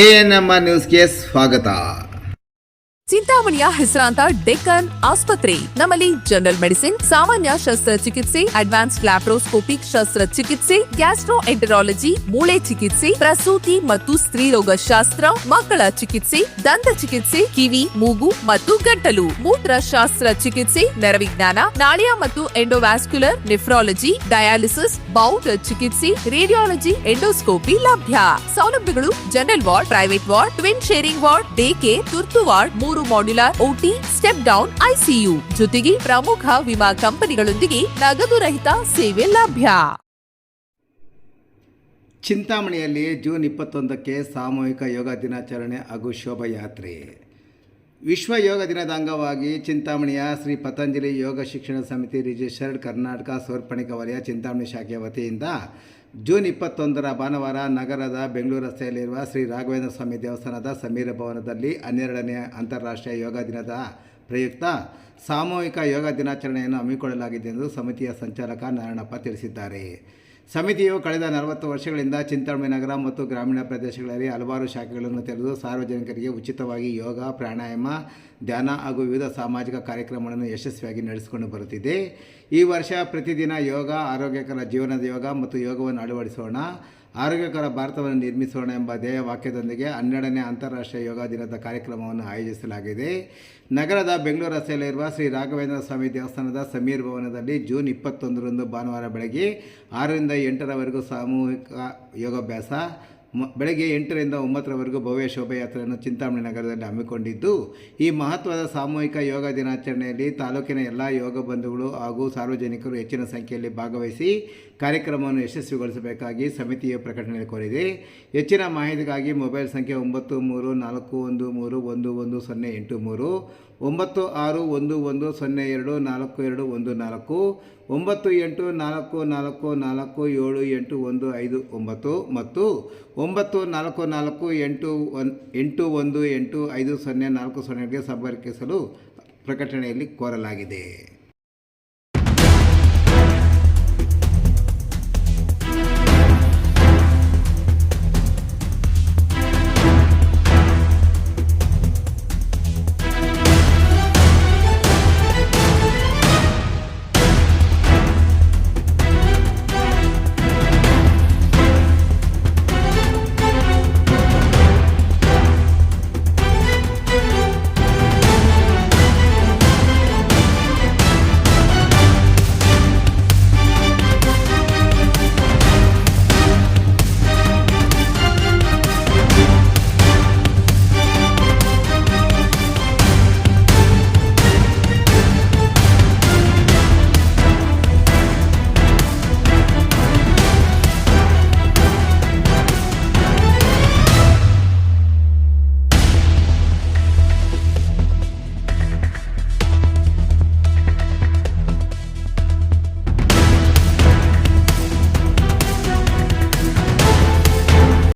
ANMR ನ್ಯೂಸ್ಗೆ ಸ್ವಾಗತ. ಚಿಂತಾಮಣಿಯ ಹೆಸರಾಂತ ಡೆಕ್ಕನ್ ಆಸ್ಪತ್ರೆ. ನಮ್ಮಲ್ಲಿ ಜನರಲ್ ಮೆಡಿಸಿನ್, ಸಾಮಾನ್ಯ ಶಸ್ತ್ರಚಿಕಿತ್ಸೆ, ಅಡ್ವಾನ್ಸ್ಡ್ ಲ್ಯಾಪ್ರೋಸ್ಕೋಪಿಕ್ ಶಸ್ತ್ರಚಿಕಿತ್ಸೆ, ಗ್ಯಾಸ್ಟ್ರೋಎಂಟರಾಲಜಿ, ಮೂಳೆ ಚಿಕಿತ್ಸೆ, ಪ್ರಸೂತಿ ಮತ್ತು ಸ್ತ್ರೀರೋಗ ಶಾಸ್ತ್ರ, ಮಕ್ಕಳ ಚಿಕಿತ್ಸೆ, ದಂತ ಚಿಕಿತ್ಸೆ, ಕಿವಿ, ಮೂಗು ಮತ್ತು ಗಂಟಲು, ಮೂತ್ರಶಾಸ್ತ್ರ ಚಿಕಿತ್ಸೆ, ನರವಿಜ್ಞಾನ, ನಾಳಿಯ ಮತ್ತು ಎಂಡೋವ್ಯಾಸ್ಕ್ಯುಲರ್, ನೆಫ್ರಾಲಜಿ, ಡಯಾಲಿಸಿಸ್, ಬೌಲ್ ಚಿಕಿತ್ಸೆ, ರೇಡಿಯಾಲಜಿ, ಎಂಡೋಸ್ಕೋಪಿ ಲಭ್ಯ. ಸೌಲಭ್ಯಗಳು: general ward, private ward, twin sharing ward, day care, ತುರ್ತು ward, 3 modular OT, step down ICU, ಜೊತೆಗೆ ಪ್ರಮುಖ ವಿಮಾ ಕಂಪನಿಗಳೊಂದಿಗೆ ನಗದು ರಹಿತ ಸೇವೆ ಲಭ್ಯ. ಚಿಂತಾಮಣಿಯಲ್ಲಿ ಜೂನ್ 21ಕ್ಕೆ ಸಾಮೂಹಿಕ ಯೋಗ ದಿನಾಚರಣೆ ಹಾಗೂ ಶೋಭಾಯಾತ್ರೆ. ವಿಶ್ವ ಯೋಗ ದಿನದ ಅಂಗವಾಗಿ ಚಿಂತಾಮಣಿಯ ಶ್ರೀ ಪತಂಜಲಿ ಯೋಗ ಶಿಕ್ಷಣ ಸಮಿತಿ ರಿಜಿಸ್ಟರ್ಡ್ ಕರ್ನಾಟಕ ಸೌರ್ಪಣಿಕ ವಲಯ ಚಿಂತಾಮಣಿ ಶಾಖೆಯ ವತಿಯಿಂದ ಜೂನ್ 21ರ ಭಾನುವಾರ ನಗರದ ಬೆಂಗಳೂರು ರಸ್ತೆಯಲ್ಲಿರುವ ಶ್ರೀ ರಾಘವೇಂದ್ರ ಸ್ವಾಮಿ ದೇವಸ್ಥಾನದ ಸಮೀರ ಭವನದಲ್ಲಿ 12ನೇ ಅಂತಾರಾಷ್ಟ್ರೀಯ ಯೋಗ ದಿನದ ಪ್ರಯುಕ್ತ ಸಾಮೂಹಿಕ ಯೋಗ ದಿನಾಚರಣೆಯನ್ನು ಹಮ್ಮಿಕೊಳ್ಳಲಾಗಿದೆ ಎಂದು ಸಮಿತಿಯ ಸಂಚಾಲಕ ನಾರಾಯಣಪ್ಪ ತಿಳಿಸಿದ್ದಾರೆ. ಸಮಿತಿಯು ಕಳೆದ 40 ವರ್ಷಗಳಿಂದ ಚಿಂತಾಮಣಿ ನಗರ ಮತ್ತು ಗ್ರಾಮೀಣ ಪ್ರದೇಶಗಳಲ್ಲಿ ಹಲವಾರು ಶಾಖೆಗಳನ್ನು ತೆರೆದು ಸಾರ್ವಜನಿಕರಿಗೆ ಉಚಿತವಾಗಿ ಯೋಗ, ಪ್ರಾಣಾಯಾಮ, ಧ್ಯಾನ ಹಾಗೂ ವಿವಿಧ ಸಾಮಾಜಿಕ ಕಾರ್ಯಕ್ರಮಗಳನ್ನು ಯಶಸ್ವಿಯಾಗಿ ನಡೆಸಿಕೊಂಡು ಬರುತ್ತಿದೆ. ಈ ವರ್ಷ ಪ್ರತಿದಿನ ಯೋಗ, ಆರೋಗ್ಯಕರ ಜೀವನದ ಯೋಗ ಮತ್ತು ಯೋಗವನ್ನು ಅಳವಡಿಸೋಣ, ಆರೋಗ್ಯಕರ ಭಾರತವನ್ನು ನಿರ್ಮಿಸೋಣ ಎಂಬ ಧ್ಯೇಯ ವಾಕ್ಯದೊಂದಿಗೆ 12ನೇ ಅಂತಾರಾಷ್ಟ್ರೀಯ ಯೋಗ ದಿನದ ಕಾರ್ಯಕ್ರಮವನ್ನು ಆಯೋಜಿಸಲಾಗಿದೆ. ನಗರದ ಬೆಂಗಳೂರು ರಸ್ತೆಯಲ್ಲಿರುವ ಶ್ರೀ ರಾಘವೇಂದ್ರ ಸ್ವಾಮಿ ದೇವಸ್ಥಾನದ ಸಮೀರ್ ಭವನದಲ್ಲಿ ಜೂನ್ 21ರಂದು ಭಾನುವಾರ ಬೆಳಗ್ಗೆ 6ರಿಂದ 8ರವರೆಗೂ ಸಾಮೂಹಿಕ ಯೋಗಾಭ್ಯಾಸ, ಬೆಳಗ್ಗೆ 8ರಿಂದ 9ರವರೆಗೂ ಭವ್ಯ ಶೋಭಾಯಾತ್ರೆಯನ್ನು ಚಿಂತಾಮಣಿ ನಗರದಲ್ಲಿ ಹಮ್ಮಿಕೊಂಡಿದ್ದು, ಈ ಮಹತ್ವದ ಸಾಮೂಹಿಕ ಯೋಗ ದಿನಾಚರಣೆಯಲ್ಲಿ ತಾಲೂಕಿನ ಎಲ್ಲ ಯೋಗ ಬಂಧುಗಳು ಹಾಗೂ ಸಾರ್ವಜನಿಕರು ಹೆಚ್ಚಿನ ಸಂಖ್ಯೆಯಲ್ಲಿ ಭಾಗವಹಿಸಿ ಕಾರ್ಯಕ್ರಮವನ್ನು ಯಶಸ್ವಿಗೊಳಿಸಬೇಕಾಗಿ ಸಮಿತಿಯು ಪ್ರಕಟಣೆ ಕೋರಿದೆ. ಹೆಚ್ಚಿನ ಮಾಹಿತಿಗಾಗಿ ಮೊಬೈಲ್ ಸಂಖ್ಯೆ 934113111083, 9611024214, 9844447815 ಮತ್ತು 9448185040ಗೆ ಸಂಪರ್ಕಿಸಲು ಪ್ರಕಟಣೆಯಲ್ಲಿ ಕೋರಲಾಗಿದೆ.